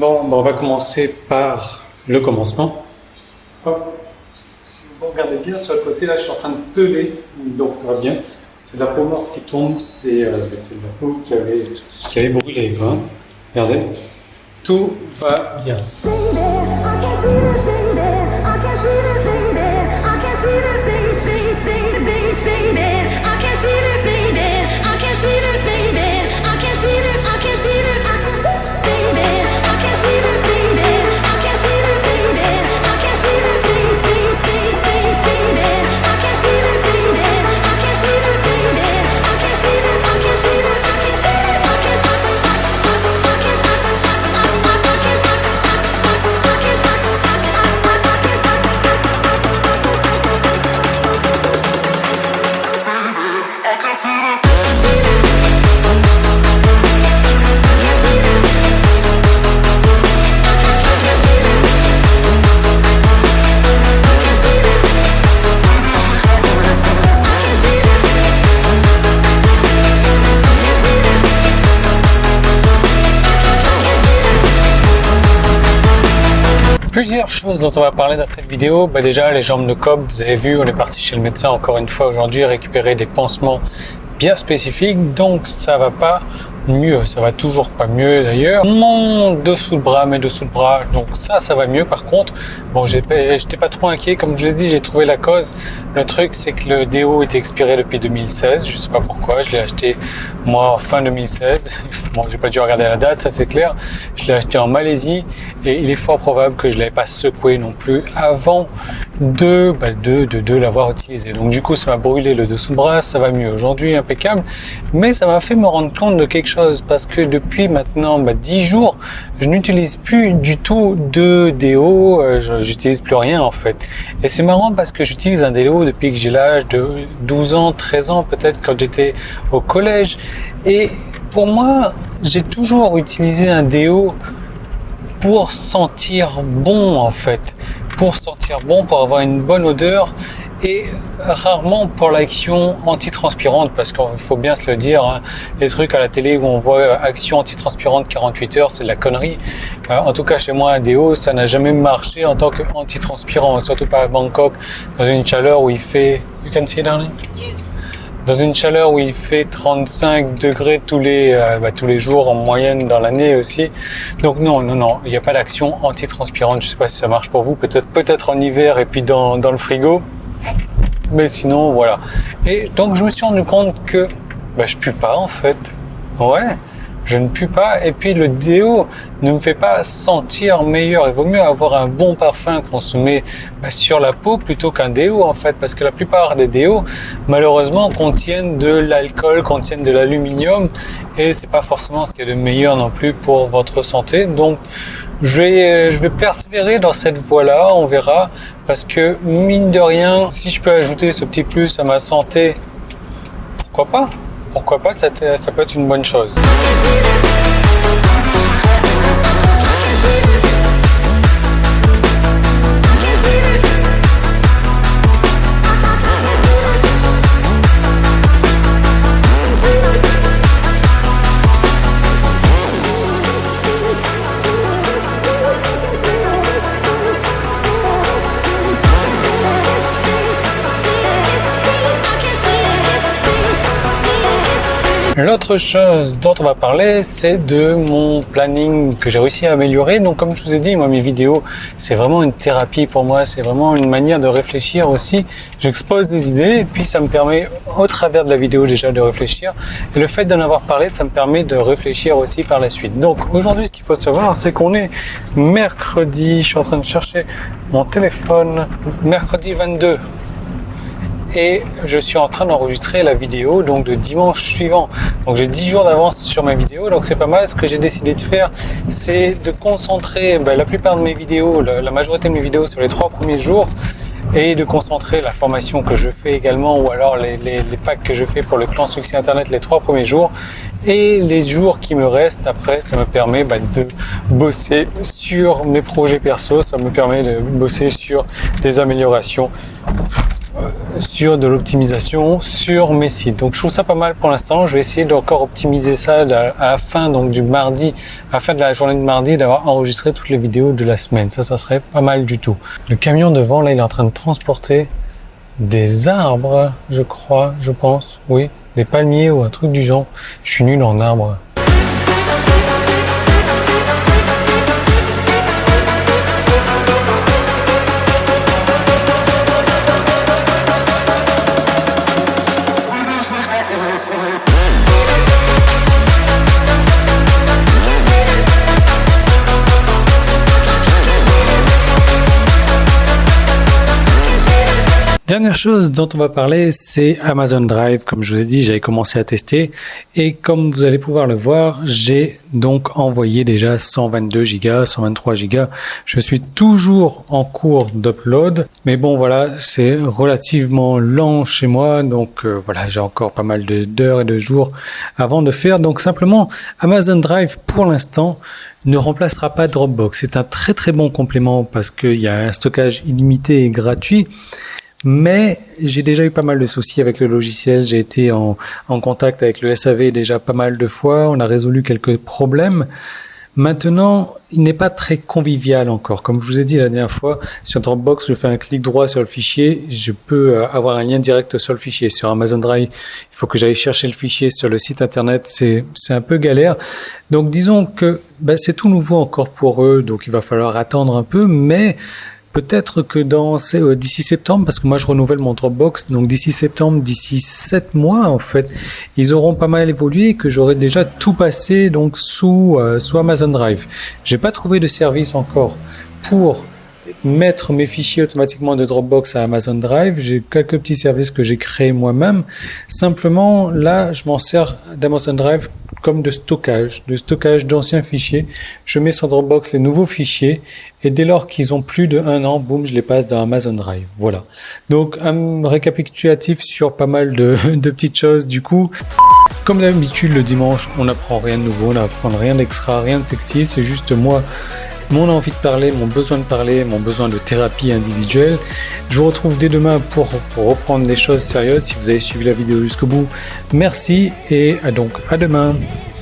Bon, on va commencer par le commencement. Hop. Si vous regardez bien sur le côté, là, je suis en train de peler, donc ça va bien. C'est la peau morte qui tombe, c'est la peau qui avait brûlé. Hein. Regardez, tout va bien. Plusieurs choses dont on va parler dans cette vidéo. Déjà, les jambes de Cobb, vous avez vu, on est parti chez le médecin encore une fois aujourd'hui récupérer des pansements bien spécifiques, donc ça va pas mieux, ça va toujours pas mieux d'ailleurs. Mon dessous de bras, mes dessous de bras, donc ça va mieux. Par contre, bon, j'étais pas trop inquiet, comme je vous ai dit, j'ai trouvé la cause. Le truc, c'est que le déo était expiré depuis 2016, je sais pas pourquoi, je l'ai acheté moi en fin 2016. Bon, j'ai pas dû regarder la date, ça c'est clair. Je l'ai acheté en Malaisie et il est fort probable que je l'avais pas secoué non plus avant de l'avoir utilisé. Donc du coup, ça m'a brûlé le dessous de bras, ça va mieux aujourd'hui, impeccable. Mais ça m'a fait me rendre compte de quelque chose parce que depuis maintenant 10 jours, je n'utilise plus du tout de déo, j'utilise plus rien en fait. Et c'est marrant parce que j'utilise un déo depuis que j'ai l'âge de 12 ans, 13 ans peut-être quand j'étais au collège. Et pour moi, j'ai toujours utilisé un déo pour sentir bon en fait, pour sentir bon, pour avoir une bonne odeur et rarement pour l'action antitranspirante parce qu'il faut bien se le dire, hein, les trucs à la télé où on voit action antitranspirante 48 heures, c'est de la connerie. En tout cas chez moi, un déo, ça n'a jamais marché en tant qu'antitranspirant, surtout pas à Bangkok, dans une chaleur où il fait... You can see darling? Yes. Dans une chaleur où il fait 35 degrés tous les jours en moyenne dans l'année aussi. Donc non, il n'y a pas d'action antitranspirante. Je sais pas si ça marche pour vous, peut-être en hiver et puis dans le frigo. Mais sinon, voilà. Et donc je me suis rendu compte que je pue pas en fait. Ouais, je ne pue pas. Et puis le déo ne me fait pas sentir meilleur. Il vaut mieux avoir un bon parfum qu'on se met sur la peau plutôt qu'un déo en fait, parce que la plupart des déos malheureusement contiennent de l'alcool, contiennent de l'aluminium et c'est pas forcément ce qu'il y a de meilleur non plus pour votre santé. Donc je vais persévérer dans cette voie-là, on verra, parce que mine de rien, si je peux ajouter ce petit plus à ma santé, pourquoi pas, ça peut être une bonne chose. L'autre chose dont on va parler, c'est de mon planning que j'ai réussi à améliorer. Donc comme je vous ai dit, moi mes vidéos, c'est vraiment une thérapie pour moi, c'est vraiment une manière de réfléchir aussi. J'expose des idées et puis ça me permet au travers de la vidéo déjà de réfléchir. Et le fait d'en avoir parlé, ça me permet de réfléchir aussi par la suite. Donc aujourd'hui, ce qu'il faut savoir, c'est qu'on est mercredi, je suis en train de chercher mon téléphone, mercredi 22. Et je suis en train d'enregistrer la vidéo donc de dimanche suivant. Donc j'ai 10 jours d'avance sur mes vidéos, donc c'est pas mal. Ce que j'ai décidé de faire, c'est de concentrer la plupart de mes vidéos, la majorité de mes vidéos sur les 3 premiers jours et de concentrer la formation que je fais également ou alors les packs que je fais pour le clan Succès Internet les 3 premiers jours. Et les jours qui me restent après, ça me permet de bosser sur mes projets perso, ça me permet de bosser sur des améliorations sur de l'optimisation sur mes sites. Donc je trouve ça pas mal pour l'instant. Je vais essayer d'encore optimiser ça à la fin donc du mardi, à la fin de la journée de mardi, d'avoir enregistré toutes les vidéos de la semaine. Ça serait pas mal du tout. Le camion devant là, il est en train de transporter des arbres, je crois, je pense, oui, des palmiers ou un truc du genre. Je suis nul en arbres. Dernière chose dont on va parler, c'est Amazon Drive. Comme je vous ai dit, j'avais commencé à tester et comme vous allez pouvoir le voir, j'ai donc envoyé déjà 122 Go, 123 Go. Je suis toujours en cours d'upload, mais bon voilà, c'est relativement lent chez moi, donc voilà, j'ai encore pas mal d'heures et de jours avant de faire. Donc simplement, Amazon Drive pour l'instant ne remplacera pas Dropbox. C'est un très très bon complément parce qu'il y a un stockage illimité et gratuit. Mais j'ai déjà eu pas mal de soucis avec le logiciel. J'ai été en contact avec le SAV déjà pas mal de fois. On a résolu quelques problèmes. Maintenant, il n'est pas très convivial encore. Comme je vous ai dit la dernière fois, sur Dropbox, je fais un clic droit sur le fichier. Je peux avoir un lien direct sur le fichier. Sur Amazon Drive, il faut que j'aille chercher le fichier sur le site internet. C'est un peu galère. Donc, disons que c'est tout nouveau encore pour eux. Donc, il va falloir attendre un peu. Mais peut-être que d'ici septembre, parce que moi je renouvelle mon Dropbox, donc d'ici septembre, d'ici 7 mois en fait, ils auront pas mal évolué et que j'aurai déjà tout passé donc sous Amazon Drive. J'ai pas trouvé de service encore pour mettre mes fichiers automatiquement de Dropbox à Amazon Drive. J'ai quelques petits services que j'ai créés moi-même. Simplement, là, je m'en sers d'Amazon Drive comme de stockage d'anciens fichiers. Je mets sur Dropbox les nouveaux fichiers et dès lors qu'ils ont plus de 1 an, boum, je les passe dans Amazon Drive. Voilà. Donc, un récapitulatif sur pas mal de petites choses. Du coup, comme d'habitude, le dimanche, on n'apprend rien de nouveau, on n'apprend rien d'extra, rien de sexy. C'est juste moi, mon envie de parler, mon besoin de parler, mon besoin de thérapie individuelle. Je vous retrouve dès demain pour reprendre les choses sérieuses. Si vous avez suivi la vidéo jusqu'au bout, merci et donc à demain.